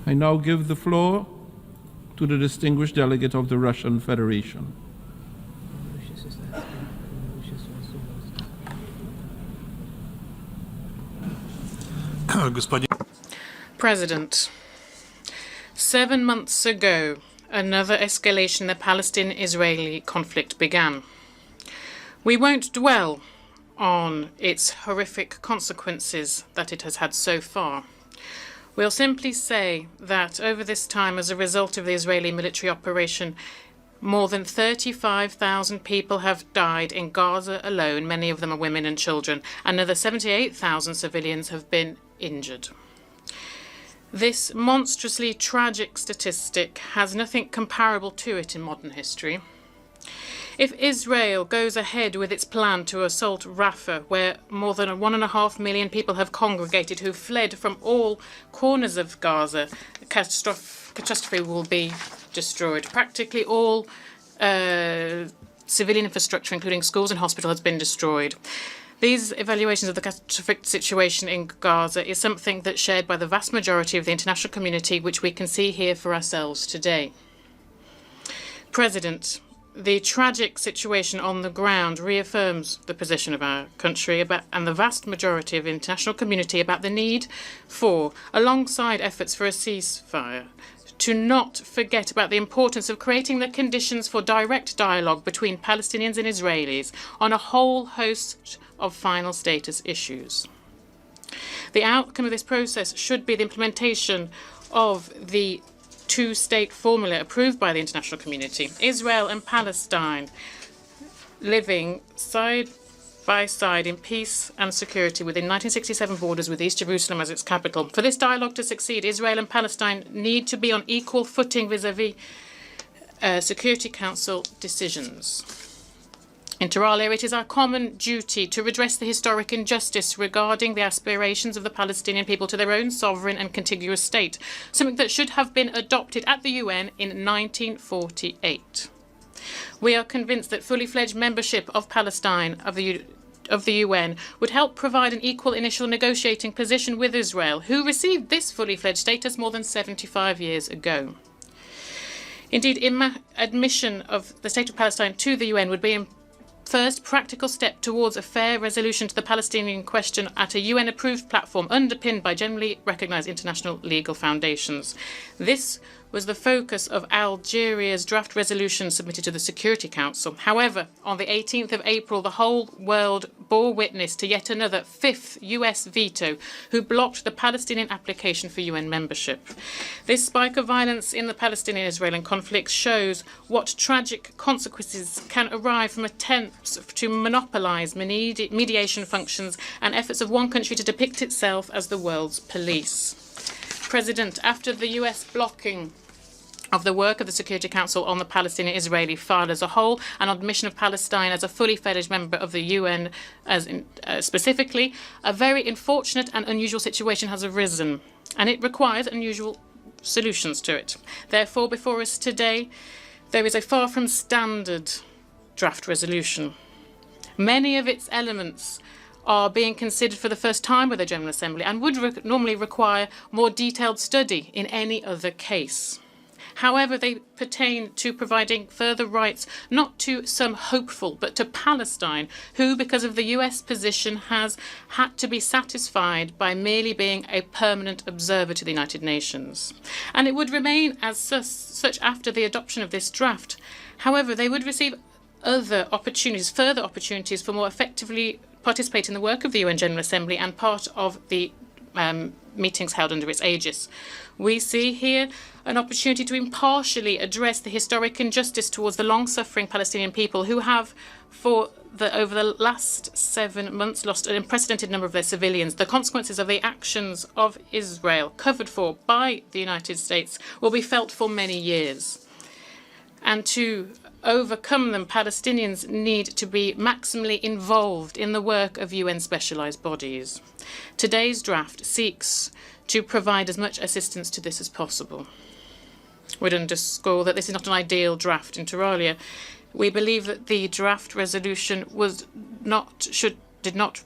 I now give the floor to the distinguished delegate of the Russian Federation. President, 7 months ago, another escalation in the Palestinian-Israeli conflict began. We won't dwell on its horrific consequences that it has had so far. We'll simply say that over this time, as a result of the Israeli military operation, more than 35,000 people have died in Gaza alone. Many of them are women and children. Another 78,000 civilians have been injured. This monstrously tragic statistic has nothing comparable to it in modern history. If Israel goes ahead with its plan to assault Rafah, where more than 1.5 million people have congregated who fled from all corners of Gaza, catastrophe will be destroyed. Practically all civilian infrastructure, including schools and hospitals, has been destroyed. These evaluations of the catastrophic situation in Gaza is something that's shared by the vast majority of the international community, which we can see here for ourselves today. President, the tragic situation on the ground reaffirms the position of our country and the vast majority of the international community about the need for, alongside efforts for a ceasefire, to not forget about the importance of creating the conditions for direct dialogue between Palestinians and Israelis on a whole host of final status issues. The outcome of this process should be the implementation of the two-state formula approved by the international community. Israel and Palestine living side by side in peace and security within 1967 borders with East Jerusalem as its capital. For this dialogue to succeed, Israel and Palestine need to be on equal footing vis-à-vis Security Council decisions. Inter alia, it is our common duty to redress the historic injustice regarding the aspirations of the Palestinian people to their own sovereign and contiguous state, something that should have been adopted at the UN in 1948. We are convinced that fully fledged membership of Palestine of the UN would help provide an equal initial negotiating position with Israel, who received this fully fledged status more than 75 years ago. Indeed, admission of the State of Palestine to the UN would be a first practical step towards a fair resolution to the Palestinian question at a UN-approved platform underpinned by generally recognized international legal foundations. This was the focus of Algeria's draft resolution submitted to the Security Council. However, on the 18th of April, the whole world bore witness to yet another fifth US veto, who blocked the Palestinian application for UN membership. This spike of violence in the Palestinian-Israeli conflict shows what tragic consequences can arise from attempts to monopolize mediation functions and efforts of one country to depict itself as the world's police. President, after the US blocking of the work of the Security Council on the Palestinian-Israeli file as a whole and on admission of Palestine as a fully fledged member of the UN specifically, a very unfortunate and unusual situation has arisen, and it requires unusual solutions to it. Therefore, before us today, there is a far from standard draft resolution. Many of its elements are being considered for the first time by the General Assembly and would normally require more detailed study in any other case. However, they pertain to providing further rights not to some hopeful, but to Palestine, who, because of the US position, has had to be satisfied by merely being a permanent observer to the United Nations. And it would remain as such after the adoption of this draft. However, they would receive other opportunities, further opportunities for more effectively participate in the work of the UN General Assembly and part of the meetings held under its aegis. We see here an opportunity to impartially address the historic injustice towards the long-suffering Palestinian people who have, over the last 7 months, lost an unprecedented number of their civilians. The consequences of the actions of Israel, covered for by the United States, will be felt for many years. And to overcome them, Palestinians need to be maximally involved in the work of UN specialized bodies. Today's draft seeks to provide as much assistance to this as possible. We'd underscore that this is not an ideal draft, inter alia. We believe that the draft resolution did not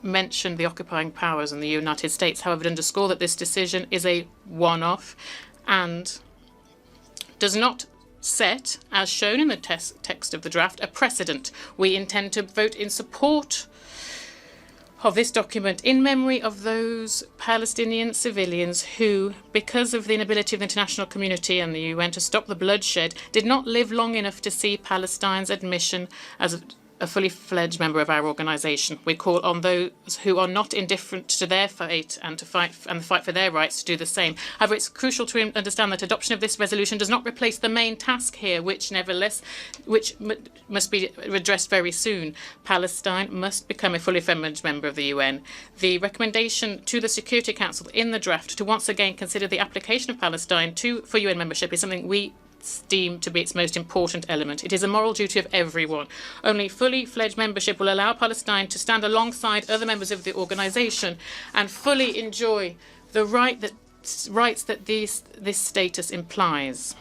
mention the occupying powers in the United States. However, it underscores that this decision is a one-off and does not set, as shown in the text of the draft, a precedent. We intend to vote in support of this document in memory of those Palestinian civilians who, because of the inability of the international community and the UN to stop the bloodshed, did not live long enough to see Palestine's admission as a fully fledged member of our organisation. We call on those who are not indifferent to their fate and the fight for their rights to do the same. However, it's crucial to understand that adoption of this resolution does not replace the main task here, which must be addressed very soon. Palestine must become a fully fledged member of the UN. The recommendation to the Security Council in the draft to once again consider the application of Palestine for UN membership is something we deemed to be its most important element. It is a moral duty of everyone. Only fully fledged membership will allow Palestine to stand alongside other members of the organisation and fully enjoy the rights that this status implies.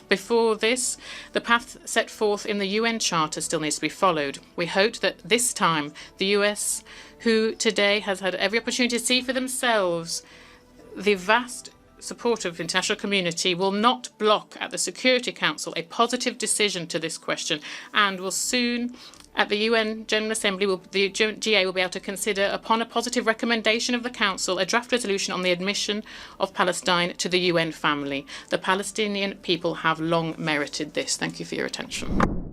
Before this, the path set forth in the UN Charter still needs to be followed. We hope that this time the US, who today has had every opportunity to see for themselves the vast support of the international community, will not block at the Security Council a positive decision to this question, and will soon, at the UN General Assembly, the GA will be able to consider, upon a positive recommendation of the Council, a draft resolution on the admission of Palestine to the UN family. The Palestinian people have long merited this. Thank you for your attention.